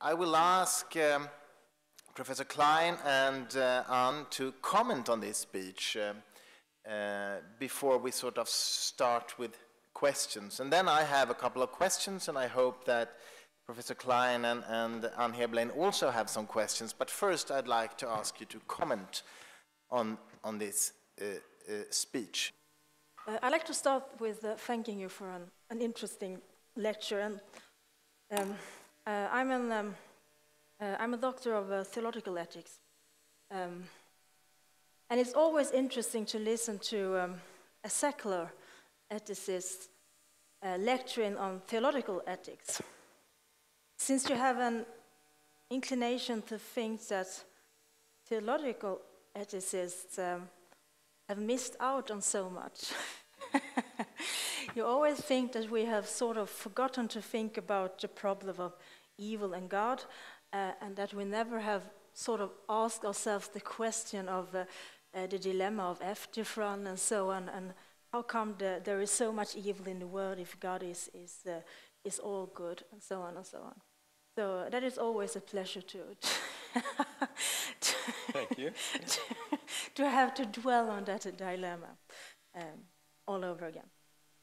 I will ask Professor Klein and Ann to comment on this speech before we sort of start with questions. And then I have a couple of questions, and I hope that Professor Klein and Ann Heberlein also have some questions. But first, I'd like to ask you to comment on this speech. I'd like to start with thanking you for an interesting lecture. And I'm a doctor of theological ethics. And it's always interesting to listen to a secular ethicist lecturing on theological ethics, since you have an inclination to think that theological ethicists have missed out on so much. You always think that we have sort of forgotten to think about the problem of evil and God, and that we never have sort of asked ourselves the question of the dilemma of F-Diffron and so on, and how come there is so much evil in the world if God is all good, and so on and so on. So that is always a pleasure Thank you. to have to dwell on that dilemma all over again.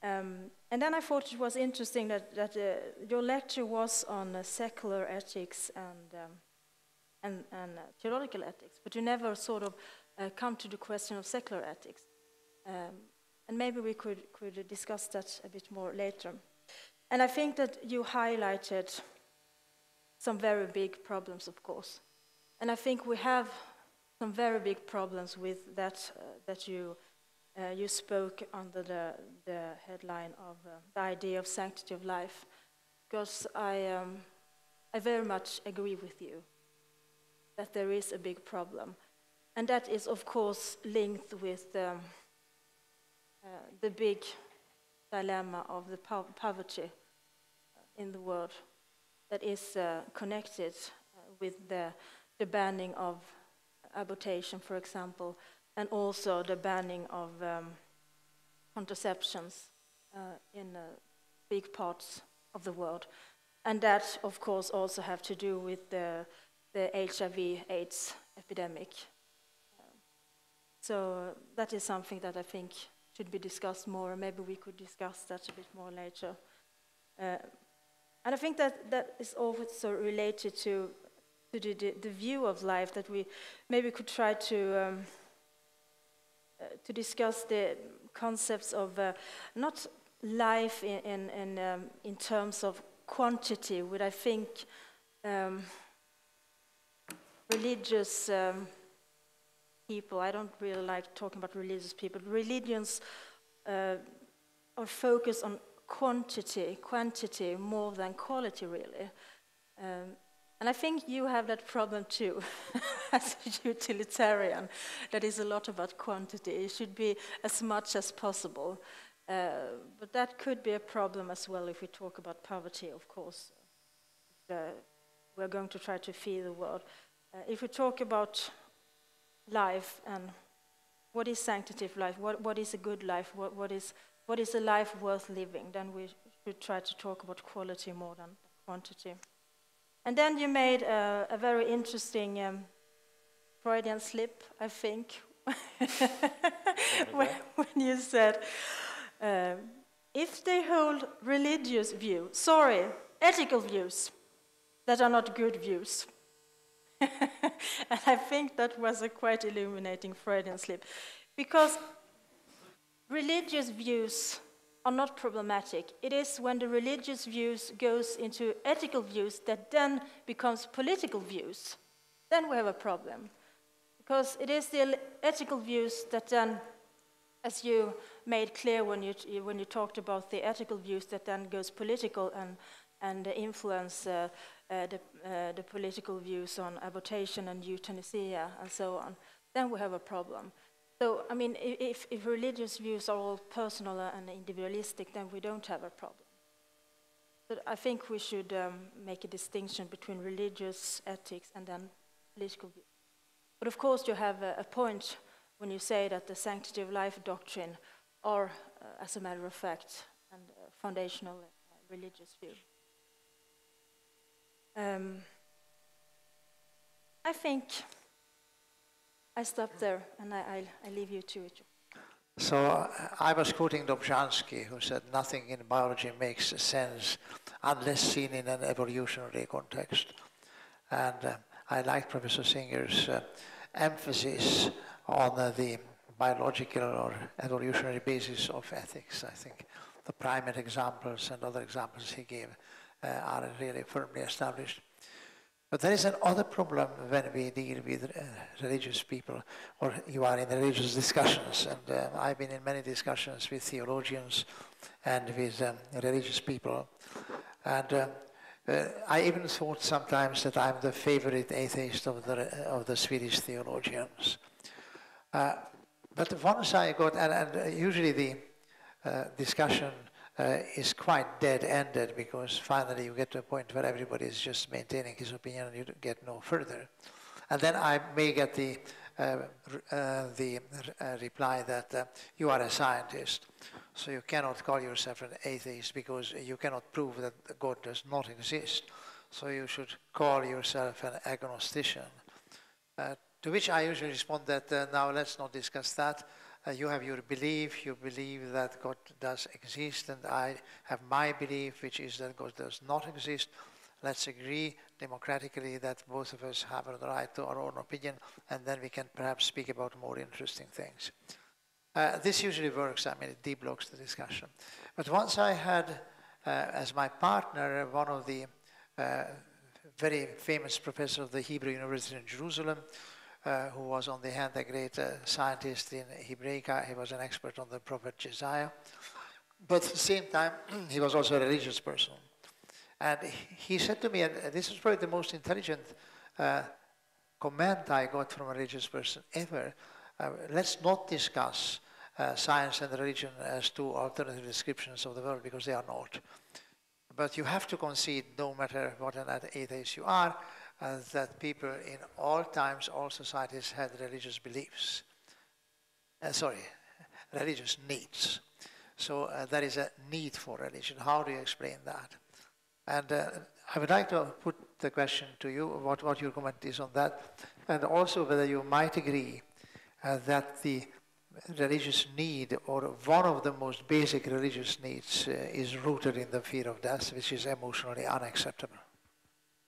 And then I thought it was interesting that your lecture was on secular ethics and theological ethics, but you never sort of come to the question of secular ethics. And maybe we could discuss that a bit more later. And I think that you highlighted some very big problems, of course. And I think we have some very big problems with that you spoke under the headline of the idea of sanctity of life, because I very much agree with you that there is a big problem. And that is, of course, linked with the big dilemma of the poverty in the world that is connected with the banning of abortion, for example, and also the banning of contraceptions in big parts of the world. And that, of course, also have to do with the HIV/AIDS epidemic. So that is something that I think should be discussed more, and maybe we could discuss that a bit more later. And I think that is also related to the view of life, that we maybe could try to discuss the concepts of not life in terms of quantity, which I think religious people, I don't really like talking about religious people, religions are focused on quantity more than quality, really. And I think you have that problem too, as a utilitarian. That is a lot about quantity. It should be as much as possible. But that could be a problem as well if we talk about poverty, of course. We're going to try to feed the world. If we talk about life and what is sanctity of life, what is a good life, what is a life worth living, then we should try to talk about quality more than quantity. And then you made a very interesting Freudian slip, I think, when you said, if they hold religious views, ethical views, that are not good views. And I think that was a quite illuminating Freudian slip, because religious views are not problematic. It is when the religious views goes into ethical views that then becomes political views. Then we have a problem. Because it is the ethical views that then, as you made clear when you talked about the ethical views, that then goes political and influence the political views on abortion and euthanasia and so on. Then we have a problem. So, I mean, if religious views are all personal and individualistic, then we don't have a problem. But I think we should make a distinction between religious ethics and then political views. But of course, you have a point when you say that the sanctity of life doctrine are, as a matter of fact, a foundational religious view. I think I stop there, and I leave you to it. So I was quoting Dobzhansky, who said nothing in biology makes sense unless seen in an evolutionary context. And I like Professor Singer's emphasis on the biological or evolutionary basis of ethics. I think the primate examples and other examples he gave are really firmly established. But there is another problem when we deal with religious people, or you are in religious discussions, and I've been in many discussions with theologians and with religious people, and I even thought sometimes that I'm the favorite atheist of the Swedish theologians. But once I got, and usually the discussion is quite dead-ended, because finally you get to a point where everybody is just maintaining his opinion and you get no further. And then I may get the reply that you are a scientist, so you cannot call yourself an atheist because you cannot prove that God does not exist. So you should call yourself an agnostician. To which I usually respond that now let's not discuss that. You have your belief, you believe that God does exist, and I have my belief, which is that God does not exist. Let's agree democratically that both of us have the right to our own opinion, and then we can perhaps speak about more interesting things. This usually works. I mean, it deblocks the discussion. But once I had as my partner one of the very famous professor of the Hebrew University in Jerusalem, who was on the hand a great scientist in Hebraica. He was an expert on the prophet Isaiah. But at the same time, he was also a religious person. And he said to me, and this is probably the most intelligent comment I got from a religious person ever, let's not discuss science and religion as two alternative descriptions of the world, because they are not. But you have to concede, no matter what an atheist you are, that people in all times, all societies had religious beliefs. Religious needs. So there is a need for religion. How do you explain that? And I would like to put the question to you, what your comment is on that, and also whether you might agree that the religious need, or one of the most basic religious needs, is rooted in the fear of death, which is emotionally unacceptable.